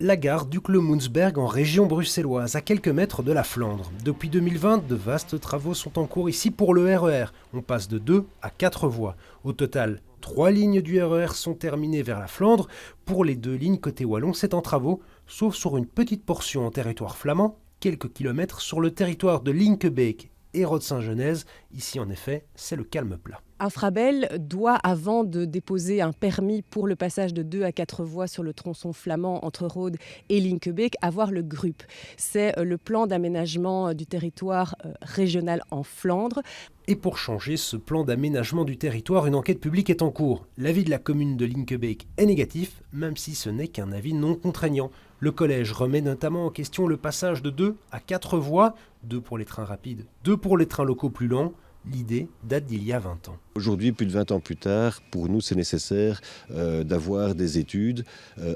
La gare d'Uccle-Münzberg en région bruxelloise, à quelques mètres de la Flandre. Depuis 2020, de vastes travaux sont en cours ici pour le RER. On passe de 2 à 4 voies. Au total, 3 lignes du RER sont terminées vers la Flandre. Pour les 2 lignes côté wallon, c'est en travaux, sauf sur une petite portion en territoire flamand, quelques kilomètres sur le territoire de Linkebeek et Rode-Saint-Genèse. Ici, en effet, c'est le calme plat. Infrabel doit, avant de déposer un permis pour le passage de 2 à 4 voies sur le tronçon flamand entre Rode et Linkebeek, avoir le GRUP. C'est le plan d'aménagement du territoire régional en Flandre. Et pour changer ce plan d'aménagement du territoire, une enquête publique est en cours. L'avis de la commune de Linkebeek est négatif, même si ce n'est qu'un avis non contraignant. Le collège remet notamment en question le passage de 2 à 4 voies, 2 pour les trains rapides, 2 pour les trains locaux plus lents. L'idée date d'il y a 20 ans. Aujourd'hui, plus de 20 ans plus tard, pour nous, c'est nécessaire d'avoir des études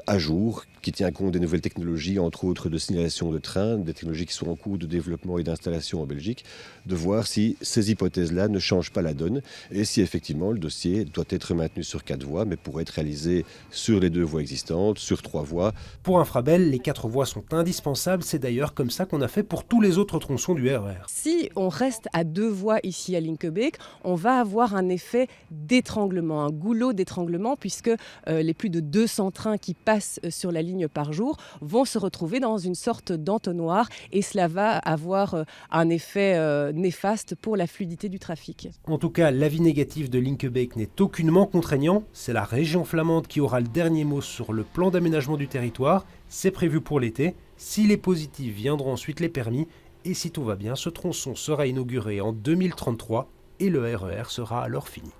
à jour qui tiennent compte des nouvelles technologies, entre autres de signalisation de train, des technologies qui sont en cours de développement et d'installation en Belgique, de voir si ces hypothèses-là ne changent pas la donne et si effectivement le dossier doit être maintenu sur 4 voies, mais pourrait être réalisé sur les 2 voies existantes, sur 3 voies. Pour Infrabel, les 4 voies sont indispensables. C'est d'ailleurs comme ça qu'on a fait pour tous les autres tronçons du RER. Si on reste à 2 voies ici à Linkebeek, on va avoir un effet d'étranglement, un goulot d'étranglement, puisque les plus de 200 trains qui passent sur la ligne par jour vont se retrouver dans une sorte d'entonnoir et cela va avoir un effet néfaste pour la fluidité du trafic. En tout cas, l'avis négatif de Linkebeek n'est aucunement contraignant. C'est la région flamande qui aura le dernier mot sur le plan d'aménagement du territoire. C'est prévu pour l'été. S'il est positif, viendront ensuite les permis. Et si tout va bien, ce tronçon sera inauguré en 2033 et le RER sera alors fini.